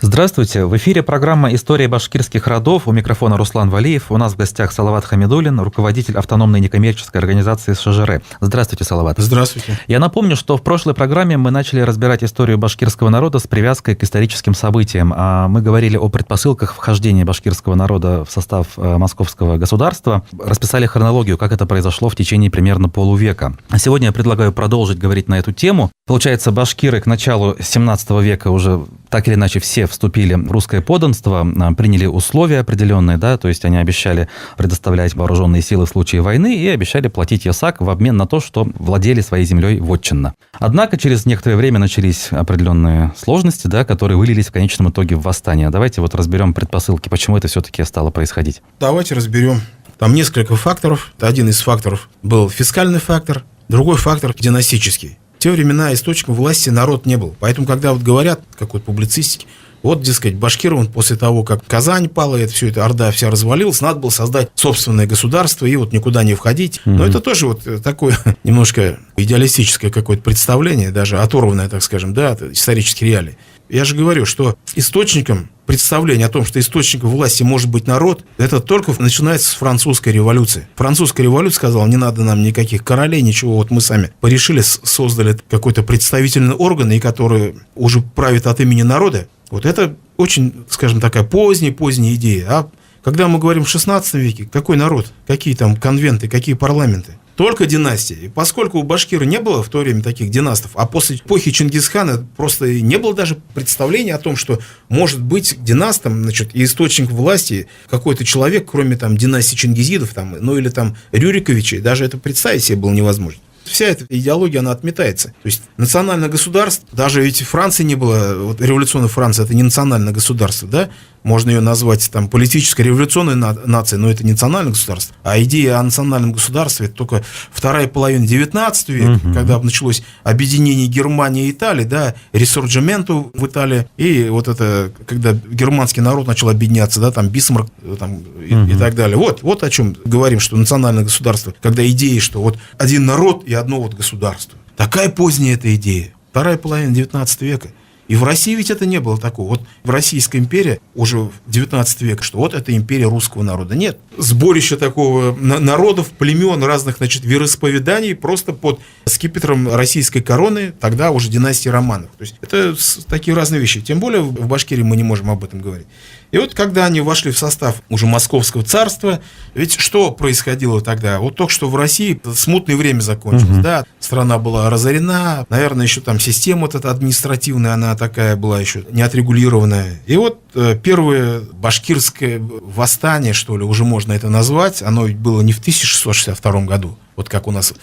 Здравствуйте. В эфире программа «История башкирских родов». У микрофона Руслан Валиев. У нас в гостях Салават Хамидуллин, руководитель автономной некоммерческой организации ШЖР. Здравствуйте, Салават. Здравствуйте. Я напомню, что в прошлой программе мы начали разбирать историю башкирского народа с привязкой к историческим событиям. Мы говорили о предпосылках вхождения башкирского народа в состав московского государства. Расписали хронологию, как это произошло в течение примерно полувека. А сегодня я предлагаю продолжить говорить на эту тему. Получается, башкиры к началу 17 века уже так или иначе все вступили в русское подданство, приняли условия определенные, да, то есть они обещали предоставлять вооруженные силы в случае войны и обещали платить ясак в обмен на то, что владели своей землей вотчинно. Однако через некоторое время начались определенные сложности, да, которые вылились в конечном итоге в восстание. Давайте вот разберем предпосылки, почему это все-таки стало происходить. Давайте разберем. Там несколько факторов. Один из факторов был фискальный фактор, другой фактор династический. В те времена источником власти народ не был. Поэтому, когда вот говорят, как вот публицистики, вот, дескать, башкирам после того, как Казань пала, это орда вся развалилась, надо было создать собственное государство и вот никуда не входить. Но это тоже вот такое немножко идеалистическое какое-то представление, даже оторванное, так скажем, да, от исторических реалий. Я же говорю, что источником представления о том, что источником власти может быть народ, это только начинается с французской революции. Французская революция сказала, не надо нам никаких королей, ничего, вот мы сами порешили, создали какой-то представительный орган, и который уже правит от имени народа. Вот это очень, скажем, такая поздняя идея. А когда мы говорим в 16 веке, какой народ, какие там конвенты, какие парламенты? Только династии. И поскольку у башкира не было в то время таких династов, а после эпохи Чингисхана просто не было даже представления о том, что может быть династом, значит, и источник власти какой-то человек, кроме там династии Чингизидов, там, ну или там Рюриковичей, даже это представить себе было невозможно. Вся эта идеология, она отметается. То есть национальное государство, даже ведь Франции не было, вот революционная Франция, это не национальное государство, да? Можно ее назвать там политической революционной нацией, но это не национальное государство. А идея о национальном государстве это только вторая половина 19 века, когда началось объединение Германии и Италии, да, ресорджименту в Италии, и вот это, когда германский народ начал объединяться, да, там Бисмарк там, и так далее. Вот о чем говорим, что национальное государство, когда идея, что вот один народ и одно вот государство. Такая поздняя эта идея. Вторая половина 19 века. И в России ведь это не было такого. Вот в Российской империи уже в 19 веке, что вот это империя русского народа. Нет. Сборище такого народов, племен, разных, значит, вероисповеданий просто под скипетром российской короны, тогда уже династии Романовых. То есть это такие разные вещи. Тем более в Башкирии мы не можем об этом говорить. И вот когда они вошли в состав уже Московского царства, ведь что происходило тогда? Вот только что в России смутное время закончилось, да, страна была разорена, наверное, еще там система вот эта административная, она такая была еще не отрегулированная. И вот первое башкирское восстание, что ли, уже можно это назвать, оно ведь было не в 1662 году, вот как у нас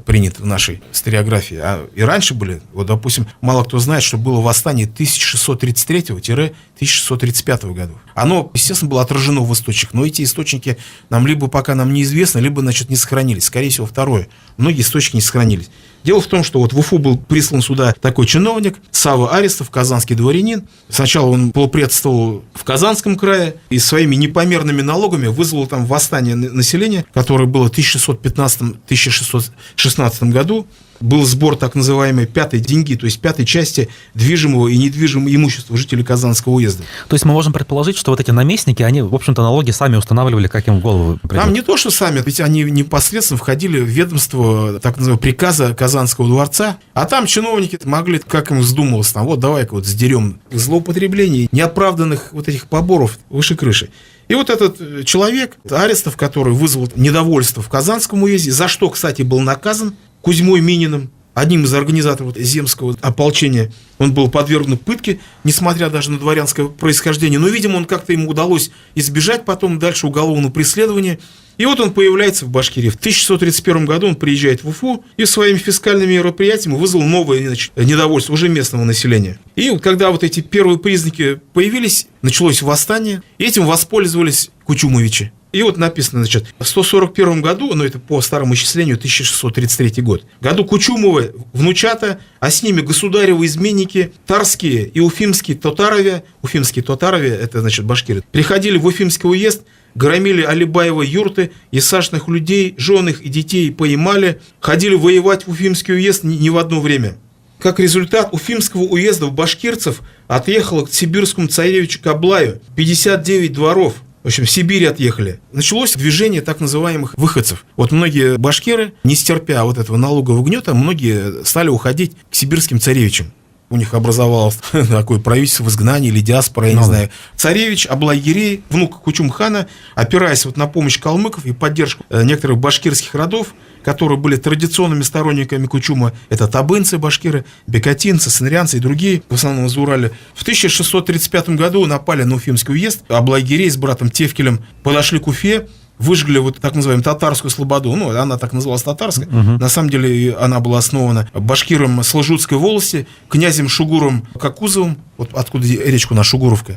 принято в нашей историографии, а и раньше были, вот, допустим, мало кто знает, что было восстание 1633-1635 годов. Оно, естественно, было отражено в источниках, но эти источники нам либо пока нам неизвестны, либо, значит, не сохранились. Скорее всего, второе. Многие источники не сохранились. Дело в том, что вот в Уфу был прислан сюда такой чиновник, Савва Аристов, казанский дворянин. Сначала он полпредствовал в Казанском крае и своими непомерными налогами вызвал там восстание населения, которое было в 1615-1616 году. Был сбор так называемой пятой деньги, то есть пятой части движимого и недвижимого имущества жителей Казанского уезда. То есть мы можем предположить, что вот эти наместники, они, в общем-то, налоги сами устанавливали, как им в голову придет. Там не то, что сами, ведь они непосредственно входили в ведомство, так называемого, приказа Казанского дворца, а там чиновники могли, как им вздумалось, там, вот давай-ка вот сдерем злоупотреблений, неоправданных вот этих поборов выше крыши. И вот этот человек, Аристов, который вызвал недовольство в Казанском уезде, за что, кстати, был наказан Кузьмой Мининым, одним из организаторов земского ополчения. Он был подвергнут пытке, несмотря даже на дворянское происхождение. Но, видимо, как-то ему удалось избежать потом дальше уголовного преследования. И вот он появляется в Башкирии. В 1631 году он приезжает в Уфу и своими фискальными мероприятиями вызвал новое, значит, недовольство уже местного населения. И вот когда вот эти первые признаки появились, началось восстание, и этим воспользовались кучумовичи. И вот написано, значит, в 141 году, но это по старому исчислению 1633 год, году Кучумовы, внучата, а с ними государевы изменники, тарские и уфимские татарове, это, значит, башкиры, приходили в Уфимский уезд, громили Алибаева юрты, ясашных людей, женых и детей поимали, ходили воевать в Уфимский уезд не в одно время. Как результат, Уфимского уезда башкирцев отъехало к сибирскому царевичу Каблаю 59 дворов. В общем, в Сибирь отъехали. Началось движение так называемых выходцев. Вот многие башкиры, не стерпя вот этого налогового гнета, многие стали уходить к сибирским царевичам. У них образовалось такое правительство в изгнании или диаспора, я не знаю. Царевич Аблай-Гирей, внук Кучум-хана, опираясь вот на помощь калмыков и поддержку некоторых башкирских родов, которые были традиционными сторонниками Кучума, это табынцы башкиры, бекатинцы, сынрянцы и другие, в основном из Урала. В 1635 году напали на Уфимский уезд, Аблай-Гирей с братом Тевкелем подошли к Уфе, выжгли вот так называемую татарскую слободу. Ну, она так называлась татарской. На самом деле она была основана башкиром Служутской волости, князем Шугуром Какузовым, вот откуда речка у нас Шугуровка.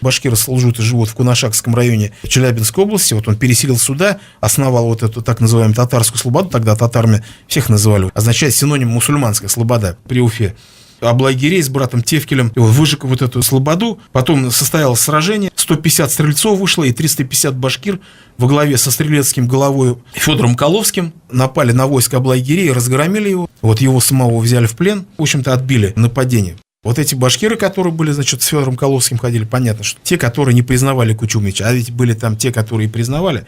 Башкиры Служуты живут в Кунашакском районе Челябинской области. Вот он переселился сюда, основал вот эту так называемую татарскую слободу, тогда татарами всех называли, означает синоним мусульманская слобода при Уфе. Аблай-Гирей с братом Тевкелем выжег вот эту слободу, потом состоялось сражение, 150 стрельцов вышло и 350 башкир во главе со стрелецким головой Федором Коловским напали на войско Аблай-Гирея, разгромили его, вот его самого взяли в плен, в общем-то отбили нападение. Вот эти башкиры, которые были, значит, с Федором Коловским ходили, понятно, что те, которые не признавали Кучумыча, а ведь были там те, которые признавали.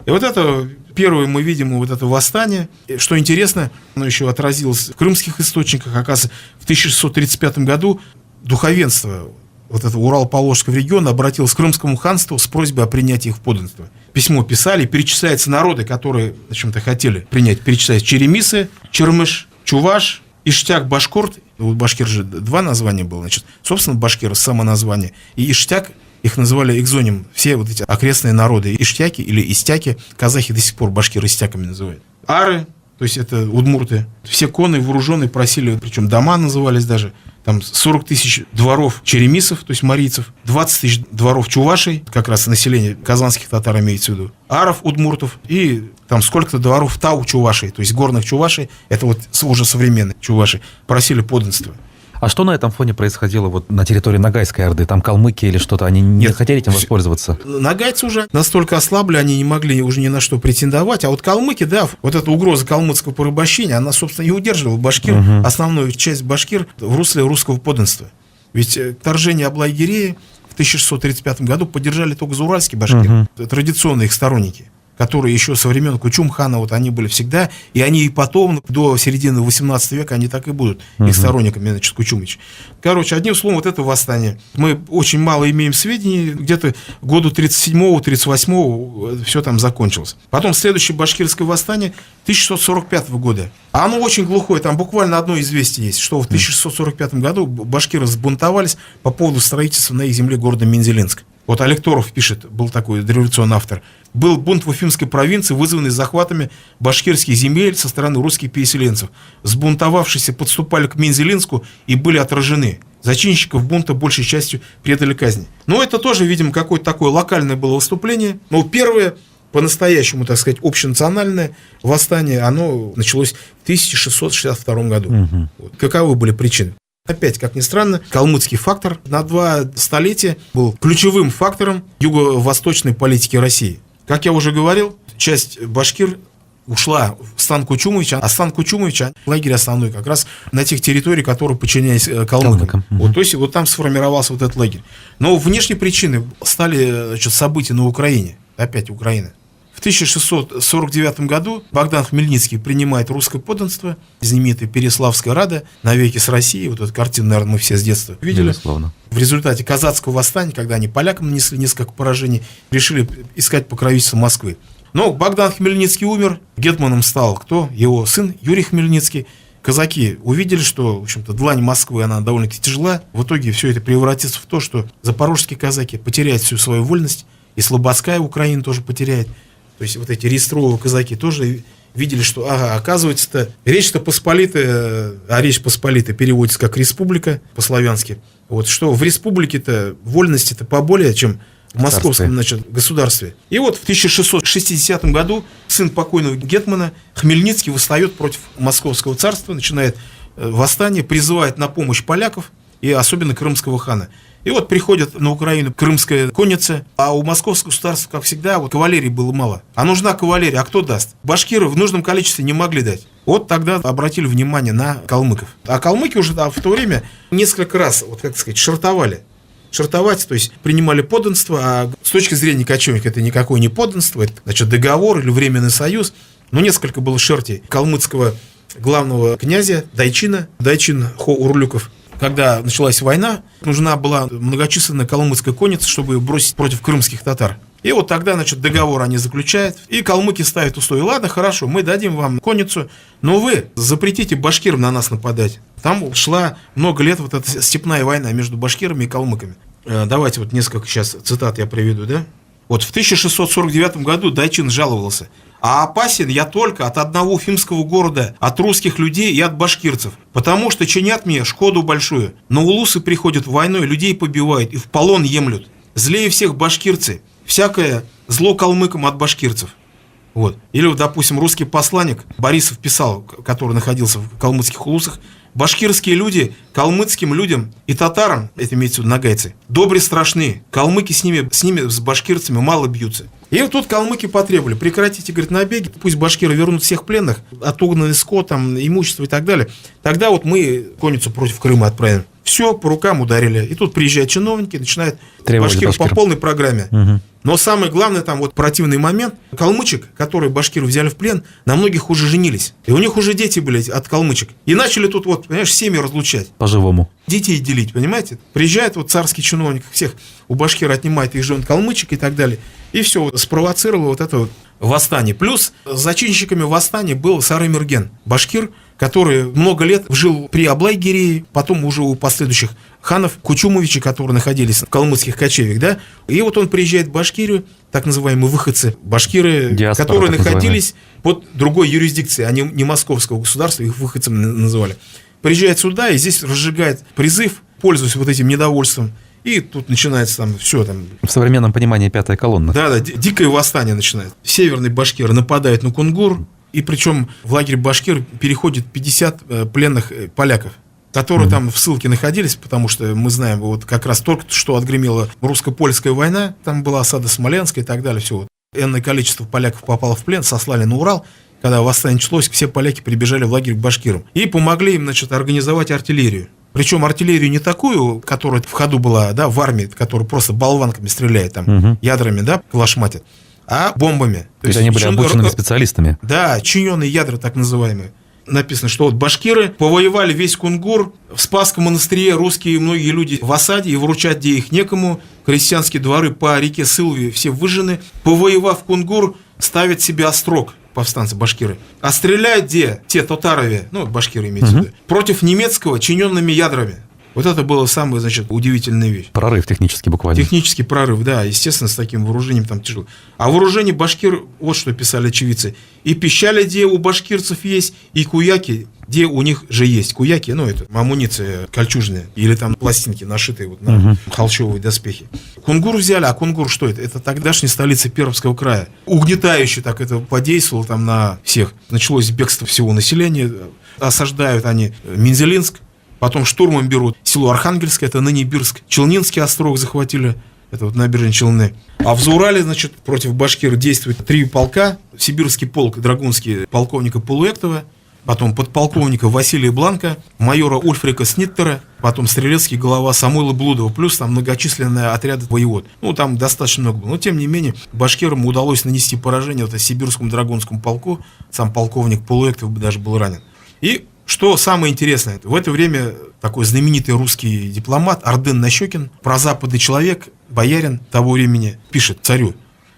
И вот это первое мы видим вот это восстание. Что интересно, оно еще отразилось в крымских источниках. Оказывается, в 1635 году духовенство вот этого Урал-Поволжского региона обратилось к Крымскому ханству с просьбой о принятии их в подданство. Письмо писали, перечисляются народы, которые о чем-то хотели принять. Перечисляются черемисы, чермыш, чуваш, иштяк, башкорт. У башкир же два названия было. Значит, собственно, башкир само название. И иштяк. Их называли экзоним, все вот эти окрестные народы, иштяки или истяки, казахи до сих пор башкир истяками называют. Ары, то есть это удмурты, все конные, вооруженные просили, причем дома назывались даже, там 40 тысяч дворов черемисов, то есть марийцев, 20 тысяч дворов чувашей, как раз население казанских татар имеется в виду, аров, удмуртов, и там сколько-то дворов тау чувашей, то есть горных чувашей, это вот уже современные чуваши, просили подданство. А что на этом фоне происходило вот на территории Ногайской Орды? Там калмыки или что-то? Они не хотели этим воспользоваться? Ногайцы уже настолько ослабли, они не могли уже ни на что претендовать. А вот калмыки, да, вот эта угроза калмыцкого порабощения, она, собственно, и удерживала башкир, основную часть башкир в русле русского подданства. Ведь вторжение Аблай-Гирея в 1635 году поддержали только зауральские башкиры, традиционные их сторонники, которые еще со времен Кучум-хана, вот они были всегда, и они и потом, до середины 18 века, они так и будут их сторонниками, значит, Кучумыч. Короче, одним словом, вот это восстание. Мы очень мало имеем сведений, где-то году 37-го, 38-го все там закончилось. Потом следующее башкирское восстание 1645 года. А оно очень глухое, там буквально одно известие есть, что в 1645 году башкиры сбунтовались по поводу строительства на их земле города Мензелинск. Вот Олег Торов пишет, был такой дореволюционный автор. Был бунт в Уфимской провинции, вызванный захватами башкирских земель со стороны русских переселенцев. Сбунтовавшиеся подступали к Мензелинску и были отражены. Зачинщиков бунта большей частью предали казни. Но это тоже, видимо, какое-то такое локальное было выступление. Но первое, по-настоящему, так сказать, общенациональное восстание, оно началось в 1662 году. Вот. Каковы были причины? Опять, как ни странно, калмыцкий фактор на 2 столетия был ключевым фактором юго-восточной политики России. Как я уже говорил, часть башкир ушла в стан Кучумовича, а стан Кучумовича, лагерь основной, как раз на тех территориях, которые подчинялись калмыкам. Вот, то есть вот там сформировался вот этот лагерь. Но внешней причиной стали, значит, события на Украине. Опять Украина. В 1649 году Богдан Хмельницкий принимает русское подданство, знаменитая Переславская Рада, навеки с Россией. Вот эту картину, наверное, мы все с детства видели. Безусловно. В результате казацкого восстания, когда они полякам нанесли несколько поражений, решили искать покровительство Москвы. Но Богдан Хмельницкий умер, гетманом стал кто? Его сын Юрий Хмельницкий. Казаки увидели, что, в общем-то, длань Москвы, она довольно-таки тяжела. В итоге все это превратится в то, что запорожские казаки потеряют всю свою вольность, и Слободская Украина тоже потеряет. То есть вот эти реестровые казаки тоже видели, что, оказывается-то, Речь-то Посполитая, а Речь Посполитая переводится как республика по-славянски. Вот что в республике-то вольности-то поболее, чем в московском, значит, государстве. И вот в 1660 году сын покойного гетмана Хмельницкий восстает против московского царства, начинает восстание, призывает на помощь поляков. и особенно крымского хана. И вот приходят на Украину крымская конница, а у московского государства, как всегда, вот кавалерии было мало. А нужна кавалерия, а кто даст? Башкиры в нужном количестве не могли дать. Вот тогда обратили внимание на калмыков. А калмыки уже в то время несколько раз, вот как сказать, шартовали. Шартовать, то есть принимали подданство, а с точки зрения кочевника это никакое не подданство, это, значит, договор или временный союз. Но несколько было шертей калмыцкого главного князя Дайчин Хо Урлюков. Когда началась война, нужна была многочисленная калмыцкая конница, чтобы бросить против крымских татар. И вот тогда, значит, договор они заключают, и калмыки ставят условия: ладно, хорошо, мы дадим вам конницу, но вы запретите башкирам на нас нападать. Там шла много лет вот эта степная война между башкирами и калмыками. Давайте вот несколько сейчас цитат я приведу, да? Вот в 1649 году Дайчин жаловался: а опасен я только от одного уфимского города, от русских людей и от башкирцев, потому что чинят мне шкоду большую. На улусы приходят войной, людей побивают и в полон емлют. Злее всех башкирцы, всякое зло калмыкам от башкирцев. Вот. Или, вот, допустим, русский посланник Борисов писал, который находился в калмыцких улусах: башкирские люди калмыцким людям и татарам, это имеется в виду нагайцы, добрые страшны, калмыки с ними, с башкирцами мало бьются. И вот тут калмыки потребовали: прекратите, говорит, набеги, пусть башкиры вернут всех пленных, отогнанный скот, там, имущество и так далее. Тогда вот мы конницу против Крыма отправим. Все, по рукам ударили. И тут приезжают чиновники, начинают башкиров по полной программе. Угу. Но самое главное, там вот противный момент: калмычек, которые башкиры взяли в плен, на многих уже женились. И у них уже дети были от калмычек. И начали тут вот, понимаешь, семьи разлучать. По-живому. Детей делить, понимаете? Приезжает вот царский чиновник, всех у башкир отнимает их жен калмычек и так далее. И все, спровоцировало вот это вот восстание. Плюс зачинщиками восстания был Сары Мерген, башкир, который много лет жил при Аблай-Гирее, потом уже у последующих ханов Кучумовичей, которые находились в калмыцких кочевьях, да. И вот он приезжает в Башкирию, так называемые выходцы, башкиры, диаспора, которые находились под другой юрисдикцией, они не московского государства, их выходцами называли. Приезжает сюда и здесь разжигает призыв, пользуясь вот этим недовольством. И тут начинается там все там. В современном понимании пятая колонна. Да, дикое восстание начинает. Северные башкиры нападают на Кунгур, и причем в лагерь башкир переходит 50 пленных поляков, которые там в ссылке находились, потому что мы знаем, вот как раз только что отгремела русско-польская война, там была осада Смоленска и так далее, все. Энное количество поляков попало в плен, сослали на Урал. Когда восстание началось, все поляки прибежали в лагерь к башкирам и помогли им, значит, организовать артиллерию. Причем артиллерию не такую, которая в ходу была, да, в армии, которая просто болванками стреляет, там, ядрами, да, калашматит, а бомбами. То есть они были обученными специалистами. Да, чиненные ядра, так называемые. Написано, что вот башкиры повоевали весь Кунгур, в Спасском монастыре русские многие люди в осаде, и выручать где их некому, крестьянские дворы по реке Сылве все выжжены, повоевав Кунгур, ставят себе острог, повстанцы башкиры. А стреляют где? Те татарове, ну, башкиры имеется в виду, против немецкого чиненными ядрами. Вот это было самая, значит, удивительная вещь. Прорыв технический буквально. Технический прорыв, да, естественно, с таким вооружением там тяжело. А вооружение башкир, вот что писали очевидцы: и пищали, где у башкирцев есть, и куяки, где у них же есть. Куяки, ну, это амуниция кольчужная, или там пластинки, нашитые вот на холщовые доспехи. Кунгур взяли, а Кунгур что это? Это тогдашняя столица Пермского края. Угнетающе так это подействовало там на всех. Началось бегство всего населения, осаждают они Мензелинск. Потом штурмом берут село Архангельское, это ныне Бирск. Челнинский острог захватили, это вот набережные Челны. А в Заурале, значит, против башкир действует 3 полка. Сибирский полк, драгунский, полковника Полуэктова, потом подполковника Василия Бланка, майора Ульфрика Сниттера, потом стрелецкий голова Самуила Блудова, плюс там многочисленные отряды воевод. Ну, там достаточно много было. Но, тем не менее, башкирам удалось нанести поражение вот Сибирскому драгунскому полку. Сам полковник Полуэктов даже был ранен. И что самое интересное, в это время такой знаменитый русский дипломат Ардын Нащекин, прозападный человек, боярин того времени, пишет царю: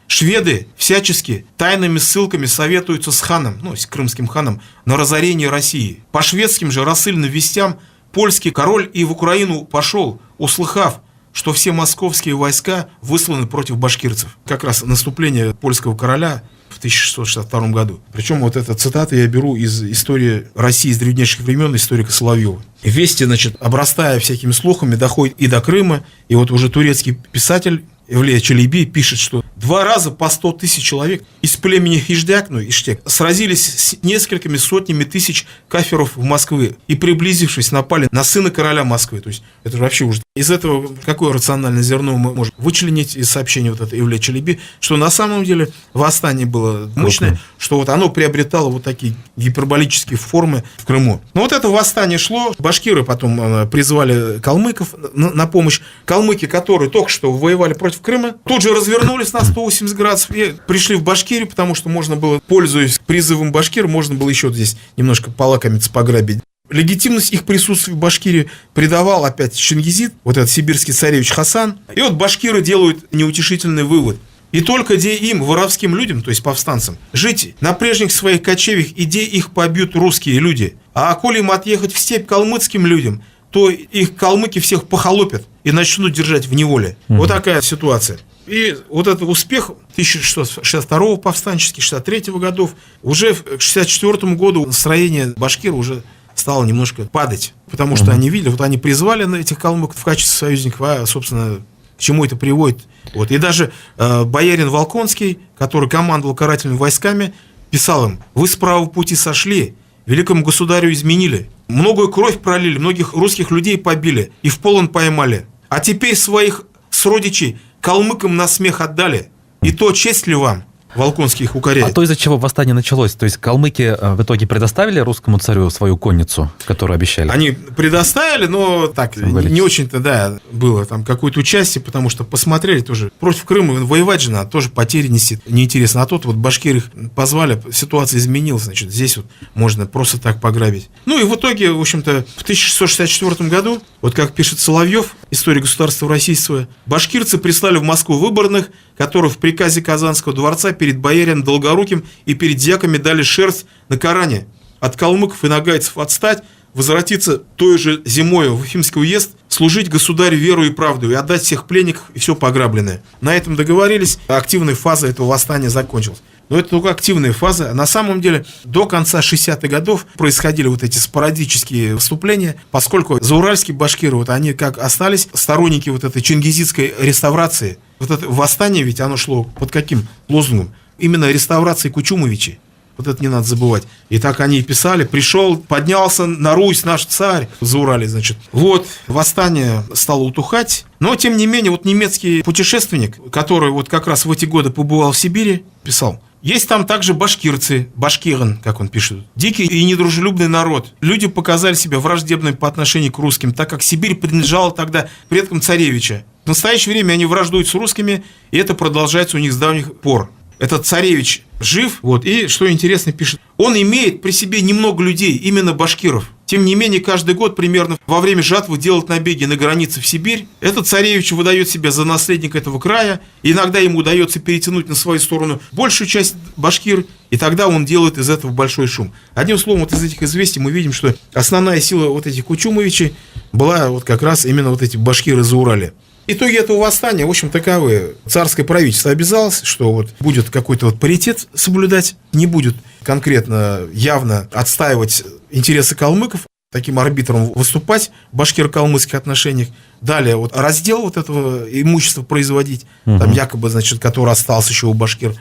шведы всячески тайными ссылками советуются с ханом, ну, с крымским ханом, на разорение России. По шведским же рассыльным вестям польский король и в Украину пошел, услыхав, что все московские войска высланы против башкирцев. Как раз наступление польского короля в 1662 году. Причем вот эта цитата я беру из истории России с древнейших времен, историка Соловьева. Вести, значит, обрастая всякими слухами, доходит и до Крыма, и вот уже турецкий писатель Эвлия Чалейби пишет, что 2 раза по 100 тысяч человек из племени Иждяк, Иштек, сразились с несколькими сотнями тысяч кафиров в Москве и, приблизившись, напали на сына короля Москвы. То есть это же вообще уже... Из этого какое рациональное зерно мы можем вычленить из сообщения вот этой Эвлия Чалейби, что на самом деле восстание было мощное, что вот оно приобретало вот такие гиперболические формы в Крыму. Но вот это восстание шло, башкиры потом призывали калмыков на помощь. Калмыки, которые только что воевали против Крыма, тут же развернулись на 180 градусов и пришли в Башкирию, потому что можно было, пользуясь призывом башкир, можно было еще здесь немножко полакомиться, пограбить. Легитимность их присутствия в Башкирии придавал опять Чингизид, вот этот сибирский царевич Хасан. И вот башкиры делают неутешительный вывод. И только где им, воровским людям, то есть повстанцам, жить на прежних своих кочевьях, и где их побьют русские люди. А коли им отъехать в степь калмыцким людям, то их калмыки всех похолопят и начнут держать в неволе. Вот такая ситуация. И вот этот успех 1662 повстанческий, 63 годов, уже к 64 году настроение башкир уже стало немножко падать, потому что они видели, вот они призвали на этих калмыков в качестве союзников, а, собственно, к чему это приводит. Вот. И даже боярин Волконский, который командовал карательными войсками, писал им: вы с правого пути сошли, великому государю изменили, многую кровь пролили, многих русских людей побили и в полон поймали, а теперь своих сродичей калмыкам на смех отдали, и то честь ли вам? Волконский их укоряет. А то, из-за чего восстание началось? То есть калмыки в итоге предоставили русскому царю свою конницу, которую обещали? Они предоставили, но так, не очень-то, да, было там какое-то участие, потому что посмотрели тоже. Против Крыма воевать же надо, тоже потери нести неинтересно. А тут вот башкир их позвали, ситуация изменилась, значит, здесь вот можно просто так пограбить. Ну и в итоге, в общем-то, в 1664 году, вот как пишет Соловьев, «История государства российского», башкирцы прислали в Москву выборных, которые в приказе Казанского дворца перед боярином Долгоруким и перед дьяками дали шерсть на Коране. От калмыков и нагайцев отстать, возвратиться той же зимою в Уфимский уезд, служить государю веру и правду и отдать всех пленников и все пограбленное. На этом договорились, активная фаза этого восстания закончилась. Но это только активная фаза. На самом деле до конца 60-х годов происходили вот эти спорадические выступления, поскольку зауральские башкиры, вот они как остались сторонники вот этой чингизидской реставрации. Вот это восстание ведь оно шло под каким лозунгом? Именно реставрации Кучумовичей. Вот это не надо забывать. И так они и писали: пришел, поднялся на Русь наш царь в Заурале, значит. Вот, восстание стало утухать. Но, тем не менее, вот немецкий путешественник, который вот как раз в эти годы побывал в Сибири, писал: есть там также башкирцы, башкирен, как он пишет, дикий и недружелюбный народ. Люди показали себя враждебными по отношению к русским, так как Сибирь принадлежала тогда предкам царевича. В настоящее время они враждуют с русскими, и это продолжается у них с давних пор. Этот царевич жив, вот, и, что интересно, пишет, он имеет при себе немного людей, именно башкиров. Тем не менее, каждый год примерно во время жатвы делают набеги на границе в Сибирь. Этот царевич выдает себя за наследника этого края. И иногда ему удается перетянуть на свою сторону большую часть башкир, и тогда он делает из этого большой шум. Одним словом, вот из этих известий мы видим, что основная сила вот этих Кучумовичей была вот как раз именно вот эти башкиры Заурали. Итоги этого восстания, в общем, таковы. Царское правительство обязалось, что вот будет какой-то вот паритет соблюдать, не будет конкретно явно отстаивать интересы калмыков, таким арбитром выступать в башкиро-калмыцких отношениях. Далее вот раздел вот этого имущества производить, там якобы, значит, который остался еще у башкир,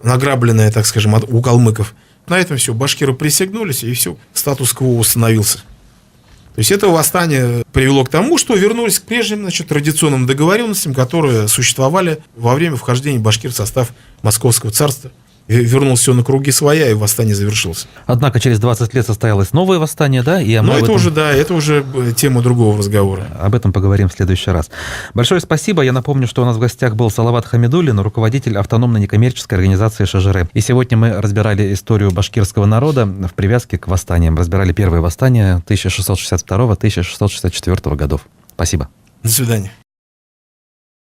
награбленное, так скажем, у калмыков. На этом все, башкиры присягнулись, и все, статус-кво установился. То есть это восстание привело к тому, что вернулись к прежним, значит, традиционным договоренностям, которые существовали во время вхождения башкир в состав Московского царства. Вернулось все на круги своя, и восстание завершилось. Однако через 20 лет состоялось новое восстание, да? И но это уже, да, это уже тема другого разговора. Об этом поговорим в следующий раз. Большое спасибо. Я напомню, что у нас в гостях был Салават Хамидуллин, руководитель автономной некоммерческой организации ШЖР. И сегодня мы разбирали историю башкирского народа в привязке к восстаниям. Разбирали первые восстания 1662-1664 годов. Спасибо. До свидания.